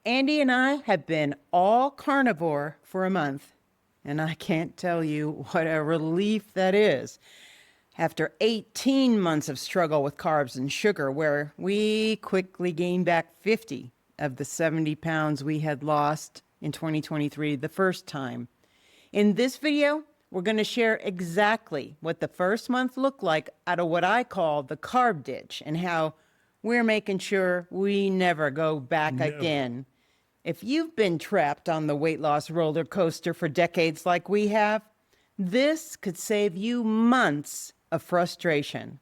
Andy and I have been all carnivore for a month, and I can't tell you what a relief that is. After 18 months of struggle with carbs and sugar, where we quickly gained back 50 of the 70 pounds we had lost in 2023 the first time. In this video, we're going to share exactly what the first month looked like out of what I call the carb ditch and how we're making sure we never go back again. If you've been trapped on the weight loss roller coaster for decades like we have, this could save you months of frustration.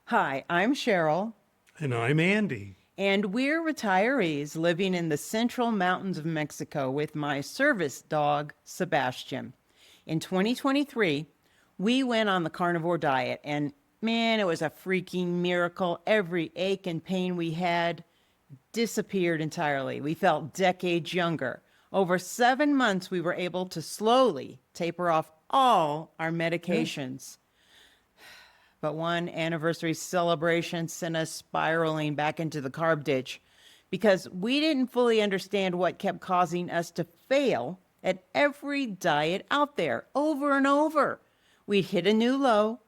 Hi, I'm Sharrell. And I'm Andy. And we're retirees living in the central mountains of Mexico with my service dog, Sebastian. In 2023, we went on the carnivore diet, and man, it was a freaking miracle. Every ache and pain we had disappeared entirely. We felt decades younger. Over 7 months, we were able to slowly taper off all our medications. But one anniversary celebration sent us spiraling back into the carb ditch because we didn't fully understand what kept causing us to fail at every diet out there over and over. We'd hit a new low,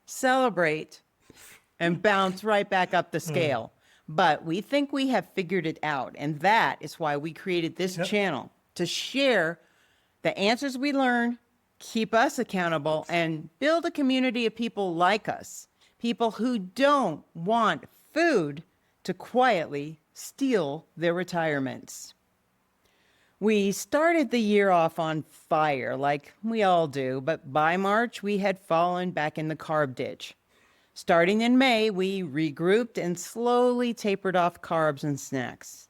celebrate, and bounce right back up the scale. But we think we have figured it out, and that is why we created this channel, to share the answers we learned, keep us accountable, and build a community of people like us, people who don't want food to quietly steal their retirements. We started the year off on fire, like we all do, but by March, we had fallen back in the carb ditch. Starting in May, we regrouped and slowly tapered off carbs and snacks.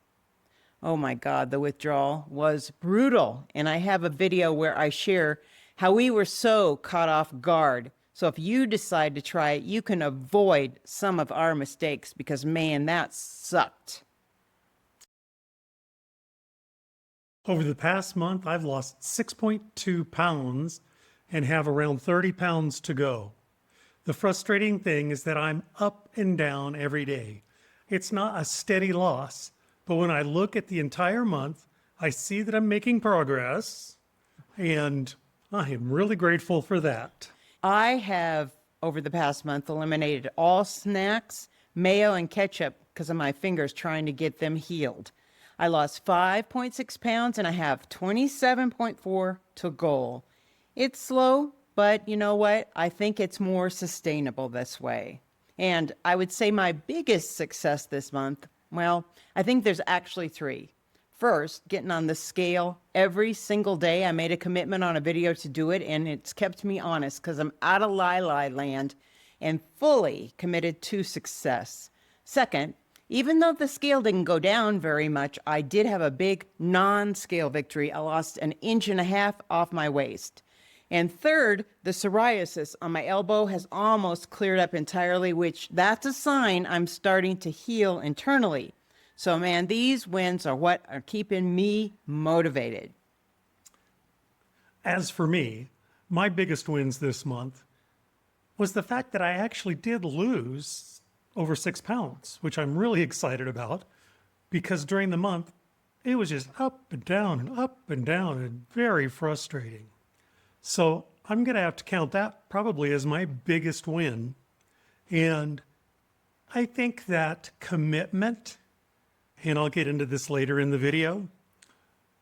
Oh my God, the withdrawal was brutal. And I have a video where I share how we were so caught off guard. So if you decide to try it, you can avoid some of our mistakes because, man, that sucked. Over the past month, I've lost 6.2 pounds and have around 30 pounds to go. The frustrating thing is that I'm up and down every day. It's not a steady loss, but when I look at the entire month, I see that I'm making progress, and I am really grateful for that. I have, over the past month, eliminated all snacks, mayo, and ketchup because of my fingers trying to get them healed. I lost 5.6 pounds, and I have 27.4 to goal. It's slow, but you know what? I think it's more sustainable this way. And I would say my biggest success this month, well, I think there's actually 3. First, getting on the scale every single day. I made a commitment on a video to do it, and it's kept me honest because I'm out of lie land and fully committed to success. Second, even though the scale didn't go down very much, I did have a big non-scale victory. I lost 1.5 inches off my waist. And third, the psoriasis on my elbow has almost cleared up entirely, which that's a sign I'm starting to heal internally. So man, these wins are what are keeping me motivated. As for me, my biggest wins this month was the fact that I actually did lose over 6 pounds, which I'm really excited about because during the month, it was just up and down and very frustrating. So I'm going to have to count that probably as my biggest win. And I think that commitment, and I'll get into this later in the video,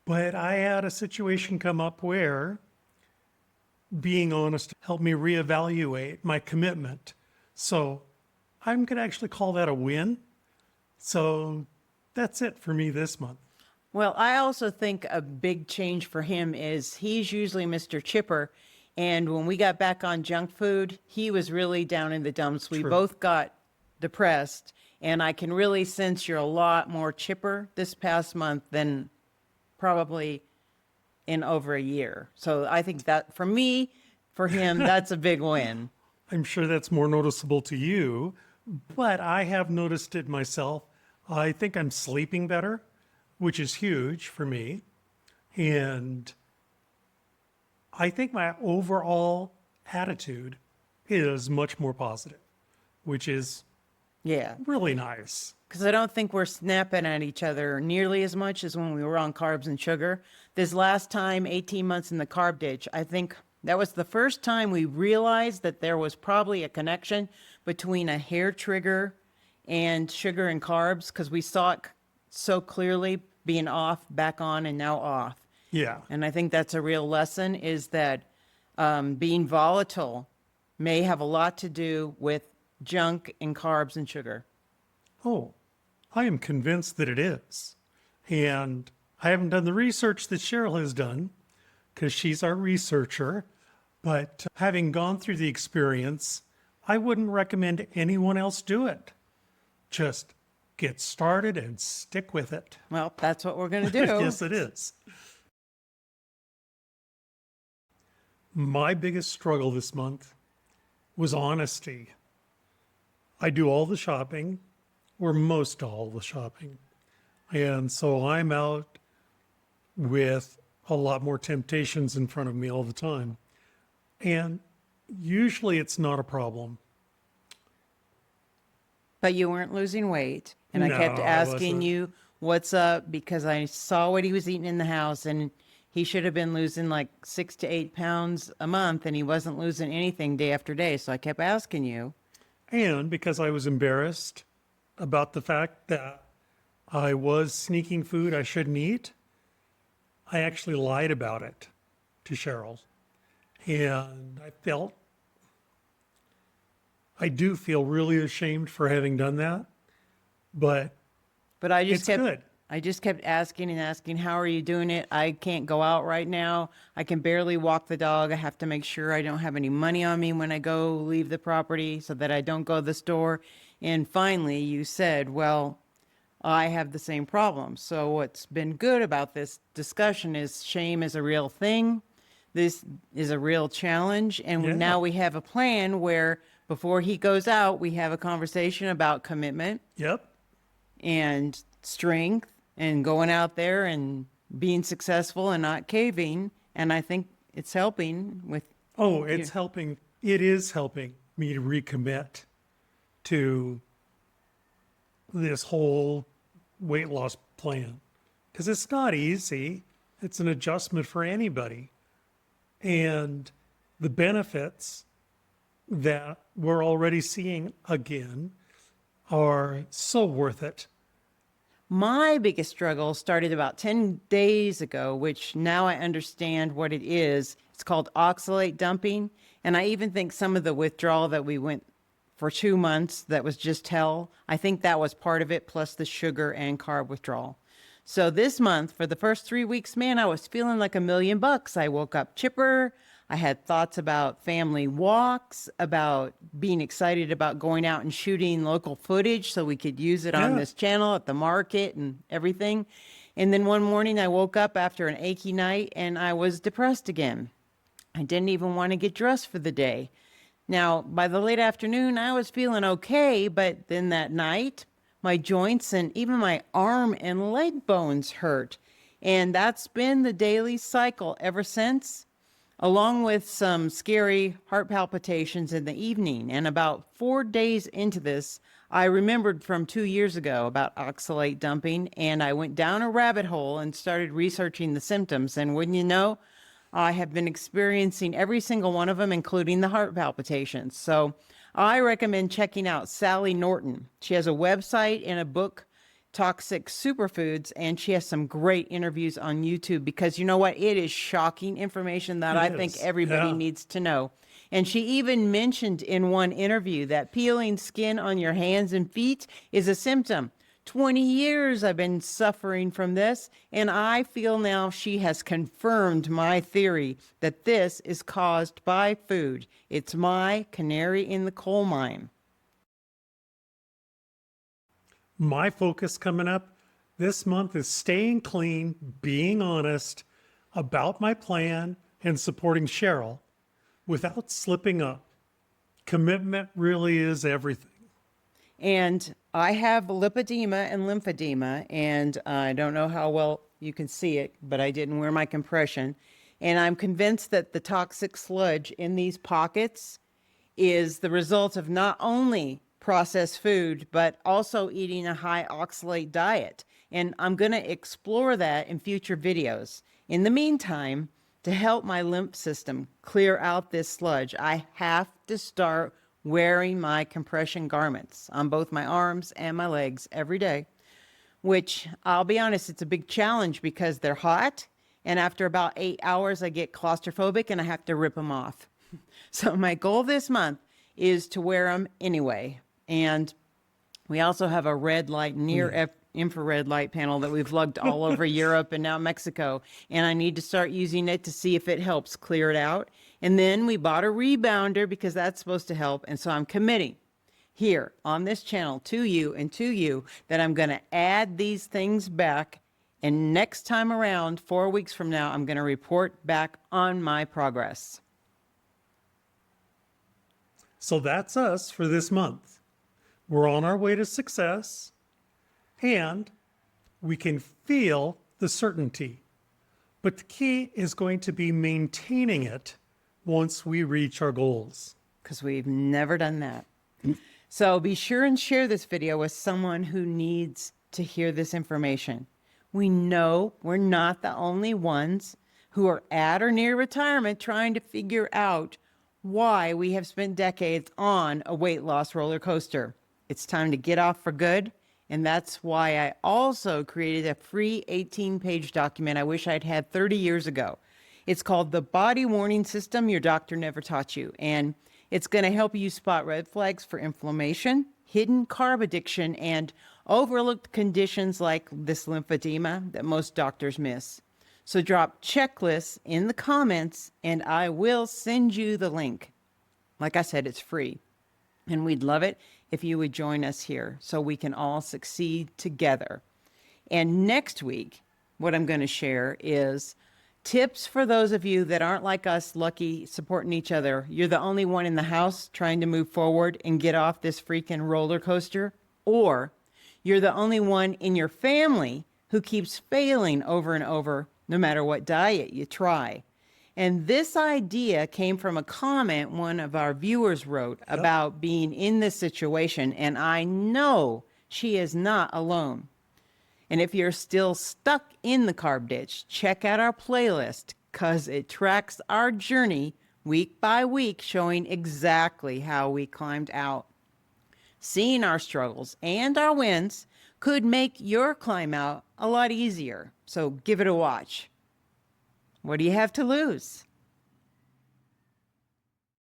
but I had a situation come up where being honest helped me reevaluate my commitment. So I'm going to actually call that a win. So that's it for me this month. Well, I also think a big change for him is he's usually Mr. Chipper. And when we got back on junk food, he was really down in the dumps. We both got depressed. And I can really sense you're a lot more chipper this past month than probably in over a year. So I think that for me, for him, that's a big win. I'm sure that's more noticeable to you, but I have noticed it myself. I think I'm sleeping better, which is huge for me. And I think my overall attitude is much more positive, which is really nice because I don't think we're snapping at each other nearly as much as when we were on carbs and sugar. This last time, 18 months in the carb ditch, I think that was the first time we realized that there was probably a connection between a hair trigger and sugar and carbs, because we saw it so clearly being off, back on, and now off. Yeah. And I think that's a real lesson, is that being volatile may have a lot to do with junk and carbs and sugar. Oh, I am convinced that it is. And I haven't done the research that Sharrell has done because she's our researcher. But having gone through the experience, I wouldn't recommend anyone else do it. Just get started and stick with it. Well, that's what we're going to do. Yes, it is. My biggest struggle this month was honesty. I do all the shopping, or most all the shopping. And so I'm out with a lot more temptations in front of me all the time. And usually it's not a problem. But you weren't losing weight. And I kept No, I asking wasn't. you, what's up? Because I saw what he was eating in the house, and he should have been losing like 6 to 8 pounds a month, and he wasn't losing anything day after day. So I kept asking you. And because I was embarrassed about the fact that I was sneaking food I shouldn't eat, I actually lied about it to Sharrell. And I do feel really ashamed for having done that, but But it's good. I just kept asking and asking, how are you doing it? I can't go out right now. I can barely walk the dog. I have to make sure I don't have any money on me when I go leave the property so that I don't go to the store. And finally, you said, well, I have the same problem. So what's been good about this discussion is shame is a real thing. This is a real challenge. And Yeah. now we have a plan where before he goes out, we have a conversation about commitment Yep. and strength and going out there and being successful and not caving. And I think it's helping with, Oh, it's helping. It is helping me to recommit to this whole weight loss plan because it's not easy. It's an adjustment for anybody. And the benefits that we're already seeing again are so worth it. my biggest struggle started about 10 days ago, which now I understand what it is. It's called oxalate dumping. And I even think some of the withdrawal that we went for 2 months, that was just hell. I think that was part of it, plus the sugar and carb withdrawal. So this month, for the first 3 weeks, man, I was feeling like $1,000,000. I woke up chipper. I had thoughts about family walks, about being excited about going out and shooting local footage so we could use it on Yeah. this channel at the market and everything. And then one morning I woke up after an achy night and I was depressed again. I didn't even want to get dressed for the day. Now, by the late afternoon, I was feeling okay, but then that night, my joints and even my arm and leg bones hurt. And that's been the daily cycle ever since, along with some scary heart palpitations in the evening. And about 4 days into this, I remembered from 2 years ago about oxalate dumping, and I went down a rabbit hole and started researching the symptoms. And wouldn't you know, I have been experiencing every single one of them, including the heart palpitations. So I recommend checking out Sally Norton. She has a website and a book, Toxic Superfoods, and she has some great interviews on YouTube because you know what? It is shocking information that I think is, everybody yeah. needs to know. And she even mentioned in one interview that peeling skin on your hands and feet is a symptom. 20 years I've been suffering from this, and I feel now she has confirmed my theory that this is caused by food. It's my canary in the coal mine. My focus coming up this month is staying clean, being honest about my plan, and supporting Sharrell without slipping up. Commitment really is everything. And I have lipedema and lymphedema, and I don't know how well you can see it, but I didn't wear my compression. And I'm convinced that the toxic sludge in these pockets is the result of not only processed food, but also eating a high oxalate diet. And I'm going to explore that in future videos. In the meantime, to help my lymph system clear out this sludge, I have to start wearing my compression garments on both my arms and my legs every day, which I'll be honest, it's a big challenge because they're hot. And after about 8 hours, I get claustrophobic and I have to rip them off. So my goal this month is to wear them anyway. And we also have a red light, infrared light panel that we've lugged all over Europe and now Mexico. And I need to start using it to see if it helps clear it out. And then we bought a rebounder because that's supposed to help. And so I'm committing here on this channel to you and to you that I'm going to add these things back. And next time around, 4 weeks from now, I'm going to report back on my progress. So that's us for this month. We're on our way to success, and we can feel the certainty. But the key is going to be maintaining it once we reach our goals. Because we've never done that. So be sure and share this video with someone who needs to hear this information. We know we're not the only ones who are at or near retirement trying to figure out why we have spent decades on a weight loss roller coaster. It's time to get off for good. And that's why I also created a free 18-page document I wish I'd had 30 years ago. It's called The Body Warning System Your Doctor Never Taught You. And it's going to help you spot red flags for inflammation, hidden carb addiction, and overlooked conditions like this lymphedema that most doctors miss. So drop checklists in the comments and I will send you the link. Like I said, it's free. And we'd love it if you would join us here so we can all succeed together. And next week, what I'm going to share is tips for those of you that aren't like us, lucky, supporting each other. You're the only one in the house trying to move forward and get off this freaking roller coaster. Or you're the only one in your family who keeps failing over and over, no matter what diet you try. And this idea came from a comment one of our viewers wrote about being in this situation. And I know she is not alone. And if you're still stuck in the carb ditch, check out our playlist because it tracks our journey week by week, showing exactly how we climbed out. Seeing our struggles and our wins could make your climb out a lot easier. So give it a watch. What do you have to lose?